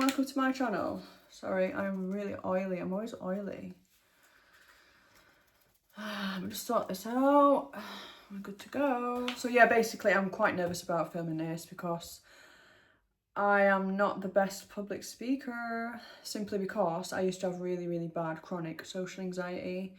welcome to my channel. Sorry, I'm really oily. I'm always oily. Let me just sort this out. I'm good to go. So yeah, basically I'm quite nervous about filming this because I am not the best public speaker, simply because I used to have really bad chronic social anxiety,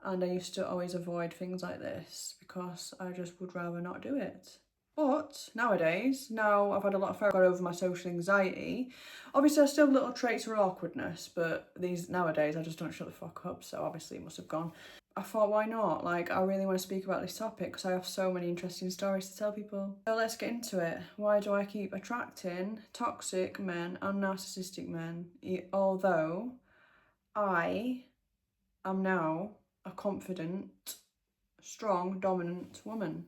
and I used to always avoid things like this because I just would rather not do it. But nowadays, now I've had a lot of therapy, got over my social anxiety. Obviously I still have little traits of awkwardness, but these nowadays I just don't shut the fuck up, so obviously it must have gone. I thought, why not? Like, I really want to speak about this topic because I have so many interesting stories to tell people. So let's get into it. Why do I keep attracting toxic men and narcissistic men, although I am now a confident, strong, dominant woman?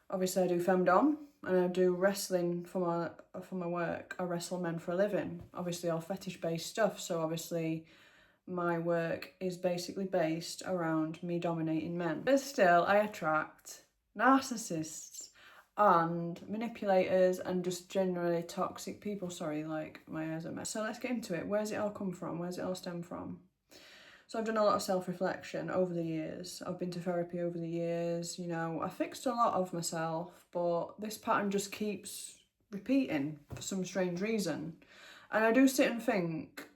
Obviously I do femdom and I do wrestling for my work. I wrestle men for a living. Obviously all fetish based stuff, so obviously my work is basically based around me dominating men. But still, I attract narcissists and manipulators and just generally toxic people. Sorry, like my eyes are messed. So let's get into it. Where's it all come from? Where's it all stem from? So I've done a lot of self-reflection over the years. I've been to therapy over the years, you know. I fixed a lot of myself, but this pattern just keeps repeating for some strange reason. And I do sit and think,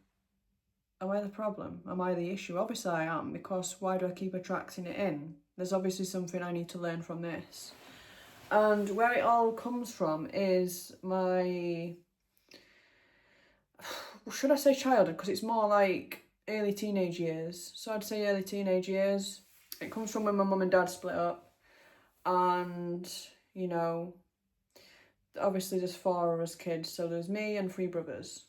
am I the problem? Am I the issue? Obviously I am, because why do I keep attracting it in? There's obviously something I need to learn from this. And where it all comes from is my, should I say childhood? Because it's more like early teenage years. So I'd say early teenage years. It comes from when my mum and dad split up. And, you know, obviously there's 4 of us kids. So there's me and 3 brothers.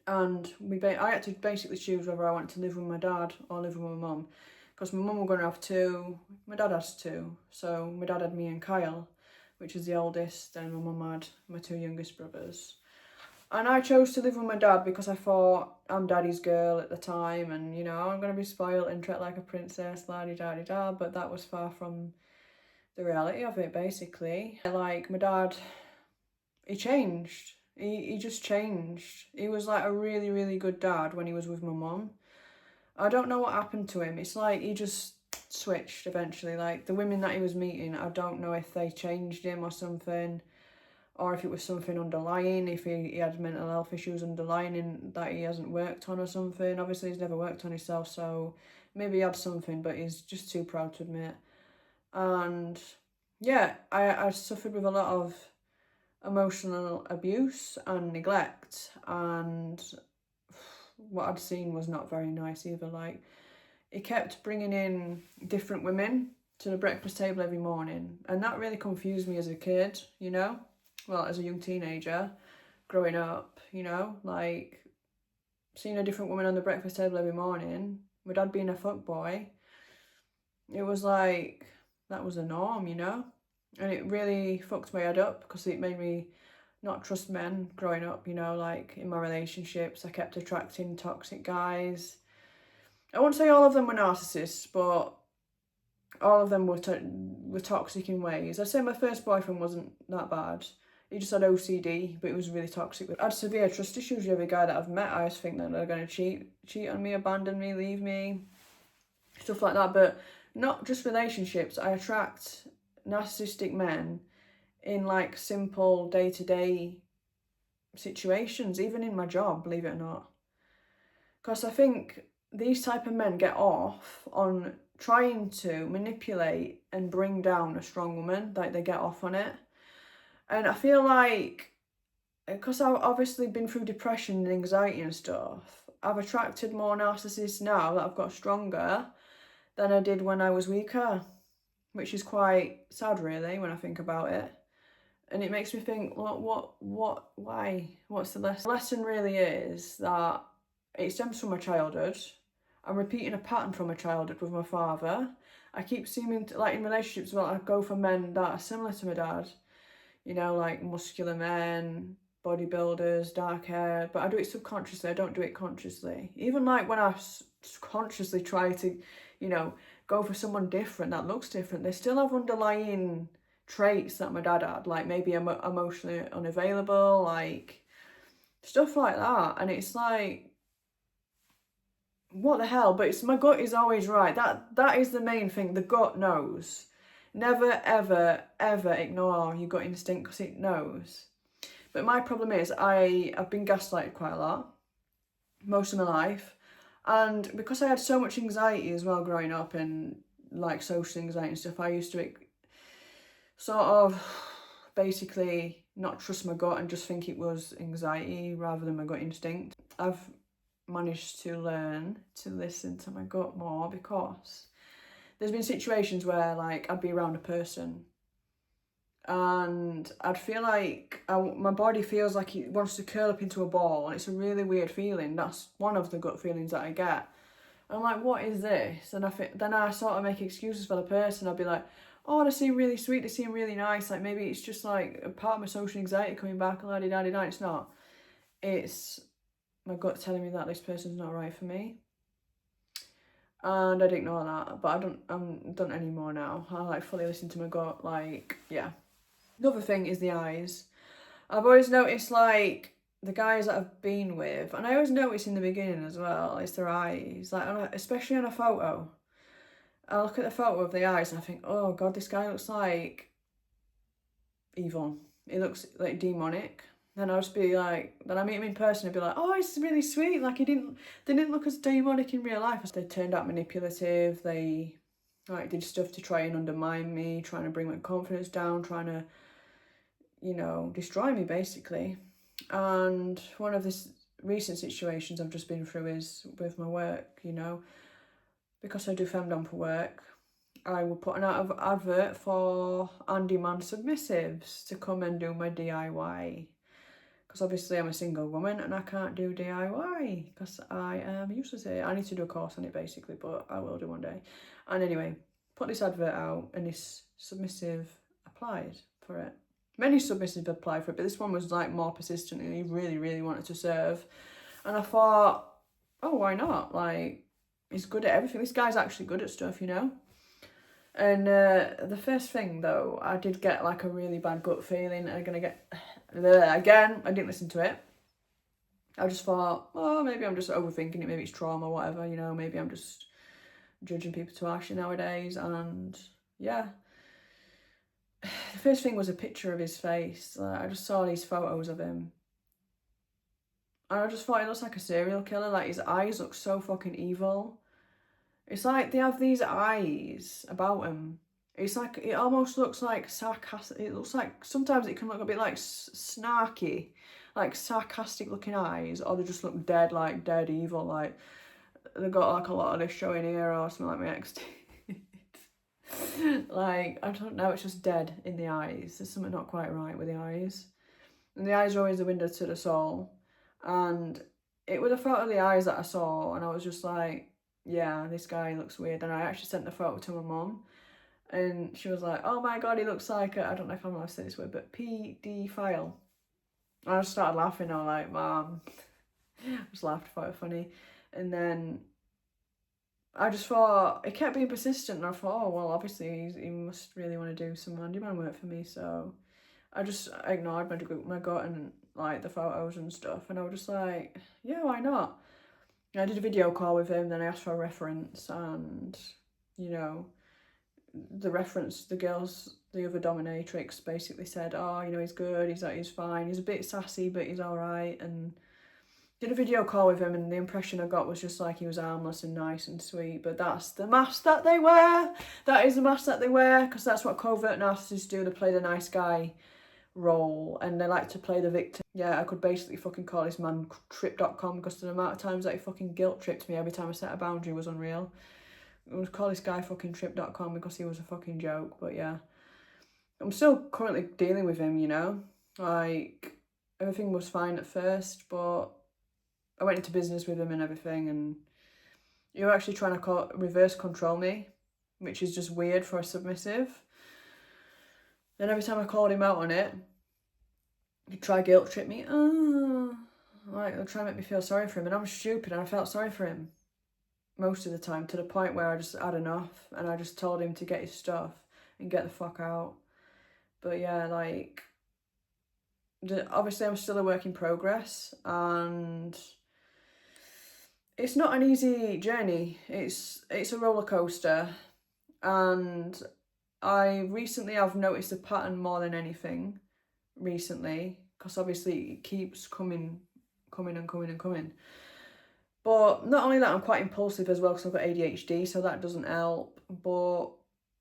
And I had to basically choose whether I wanted to live with my dad or live with my mum, because my mum was going to have 2, my dad has 2. So my dad had me and Kyle, which is the oldest, and my mum had my 2 youngest brothers. And I chose to live with my dad because I thought, I'm daddy's girl at the time, and you know, I'm going to be spoiled and treated like a princess, la-di-da-di-da, but that was far from the reality of it, basically. Like, my dad, he changed. He just changed. He was like a really good dad when he was with my mum. I don't know what happened to him. It's like he just switched eventually. Like, the women that he was meeting, I don't know if they changed him or something, or if it was something underlying, if he had mental health issues underlying that he hasn't worked on or something. Obviously he's never worked on himself, so maybe he had something, but he's just too proud to admit. And yeah, I suffered with a lot of emotional abuse and neglect, and what I'd seen was not very nice either. Like, he kept bringing in different women to the breakfast table every morning, and that really confused me as a kid, you know, well, as a young teenager growing up, you know, like seeing a different woman on the breakfast table every morning, my dad being a fuckboy, it was like that was the norm, you know. And it really fucked my head up because it made me not trust men growing up, you know, like in my relationships. I kept attracting toxic guys. I won't say all of them were narcissists, but all of them were toxic in ways. I'd say my first boyfriend wasn't that bad. He just had OCD, but he was really toxic. I had severe trust issues with every guy that I've met. I just think that they're going to cheat on me, abandon me, leave me, stuff like that. But not just relationships. I attract narcissistic men in like simple day-to-day situations, even in my job, believe it or not. Because I think these type of men get off on trying to manipulate and bring down a strong woman. Like, they get off on it. And I feel like, because I've obviously been through depression and anxiety and stuff, I've attracted more narcissists now that I've got stronger than I did when I was weaker, which is quite sad really when I think about it. And it makes me think, why? What's the lesson? The lesson really is that it stems from my childhood. I'm repeating a pattern from my childhood with my father. I keep seeming to, like in relationships, well, I go for men that are similar to my dad. You know, like muscular men, bodybuilders, dark hair. But I do it subconsciously, I don't do it consciously. Even like when I consciously try to, you know, go for someone different that looks different, they still have underlying traits that my dad had, like maybe emotionally unavailable, like Stuff like that. And it's like, what the hell? But it's, my gut is always right. That is the main thing. The gut knows. Never, ever, ever ignore your gut instinct, because it knows. But my problem is I've been gaslighted quite a lot, most of my life. And because I had so much anxiety as well growing up, and like social anxiety and stuff, I used to sort of basically not trust my gut and just think it was anxiety rather than my gut instinct. I've managed to learn to listen to my gut more, because there's been situations where like I'd be around a person and I'd feel like my body feels like it wants to curl up into a ball, and it's a really weird feeling. That's one of the gut feelings that I get. I'm like, what is this? And then I sort of make excuses for the person. I'll be like, oh, they seem really sweet, they seem really nice. Like, maybe it's just like a part of my social anxiety coming back, and la-di-da-di-da. It's not. It's my gut telling me that this person's not right for me. And I'd ignore that, but I'm done anymore now. I like fully listen to my gut, like, yeah. Another thing is the eyes. I've always noticed, like, the guys that I've been with, and I always notice in the beginning as well, it's their eyes. Like, especially on a photo. I look at the photo of the eyes and I think, oh God, this guy looks like evil. He looks like demonic. Then I'll just be like, then I meet him in person and be like, oh, he's really sweet. Like, they didn't look as demonic in real life. They turned out manipulative. They like did stuff to try and undermine me, trying to bring my confidence down, trying to, you know, destroy me basically. And one of the recent situations I've just been through is with my work, you know, because I do femdom for work. I will put an advert for on-demand submissives to come and do my DIY. Because obviously I'm a single woman and I can't do DIY because I am useless at it. I need to do a course on it basically, but I will do one day. And anyway, put this advert out and this submissive applied for it. Many submissives applied for it, but this one was like more persistent and he really, really wanted to serve. And I thought, oh, why not? Like, he's good at everything. This guy's actually good at stuff, you know? And the first thing though, I did get like a really bad gut feeling. I'm gonna get again. I didn't listen to it. I just thought, oh, maybe I'm just overthinking it. Maybe it's trauma, or whatever. You know, maybe I'm just judging people too harshly nowadays. And yeah, the first thing was a picture of his face. I just saw these photos of him, and I just thought he looks like a serial killer. Like, his eyes look so fucking evil. It's like they have these eyes about him. It's like, it almost looks like sarcastic. It looks like, sometimes it can look a bit like snarky, like sarcastic looking eyes, or they just look dead, like dead evil, like they've got like a lot of this showing here or something like my ex did. Like, I don't know, it's just dead in the eyes. There's something not quite right with the eyes. And the eyes are always the window to the soul. And it was a photo of the eyes that I saw, and I was just like, yeah, this guy looks weird. And I actually sent the photo to my mum, and she was like, oh my God, he looks like I don't know if I'm allowed to say this word, but paedophile. And I just started laughing. I was like, Mom. I just laughed, thought it was funny. And then I just thought, it kept being persistent, and I thought, oh, well, obviously he must really want to do some handyman work for me. So I just ignored my gut and like the photos and stuff. And I was just like, yeah, why not? I did a video call with him, then I asked for a reference, and, you know, the reference, the other dominatrix basically said, oh, you know, he's good, he's fine, he's a bit sassy, but he's all right. And did a video call with him, and the impression I got was just like he was harmless and nice and sweet. But that's the mask that they wear. That is the mask that they wear, because that's what covert narcissists do. They play the nice guy role, and they like to play the victim. Yeah, I could basically fucking call this man trip.com, because the amount of times that he fucking guilt tripped me every time I set a boundary was unreal. I would call this guy fucking trip.com because he was a fucking joke. But yeah, I'm still currently dealing with him, you know? Like, everything was fine at first, but I went into business with him and everything, and you're actually trying to reverse control me, which is just weird for a submissive. Then every time I called him out on it, he'd try guilt trip me. Oh, like, he'll try and make me feel sorry for him, and I'm stupid, and I felt sorry for him most of the time, to the point where I just had enough, and I just told him to get his stuff and get the fuck out. But yeah, like, obviously I'm still a work in progress, and it's not an easy journey. It's a roller coaster, and I've noticed a pattern more than anything recently, because obviously it keeps coming and coming and coming. But not only that, I'm quite impulsive as well because I've got ADHD, so that doesn't help. But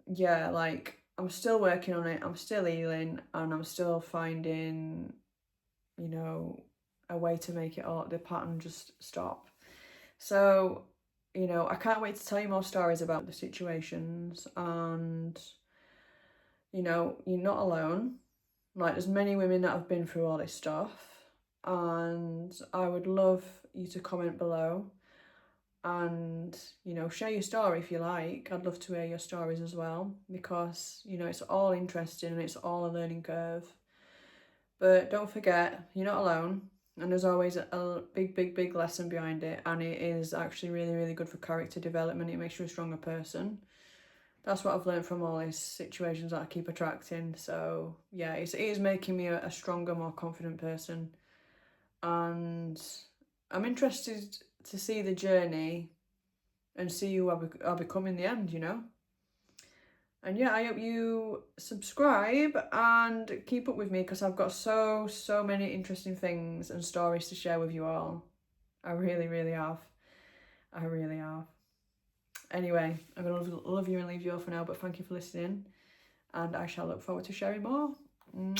yeah, like I'm still working on it, I'm still healing, and I'm still finding, you know, a way to make it all, the pattern just stop. So, you know, I can't wait to tell you more stories about the situations, and, you know, you're not alone. Like, there's many women that have been through all this stuff, and I would love you to comment below and, you know, share your story if you like. I'd love to hear your stories as well, because, you know, it's all interesting and it's all a learning curve. But don't forget, you're not alone, and there's always a big lesson behind it, and it is actually really good for character development. It makes you a stronger person. That's what I've learned from all these situations that I keep attracting. So yeah, it is making me a stronger, more confident person, and I'm interested to see the journey and see who I become in the end, you know. And yeah, I hope you subscribe and keep up with me, because I've got so many interesting things and stories to share with you all. I really have. I really have. Anyway, I'm going to love you and leave you off for now, but thank you for listening, and I shall look forward to sharing more. Mwah.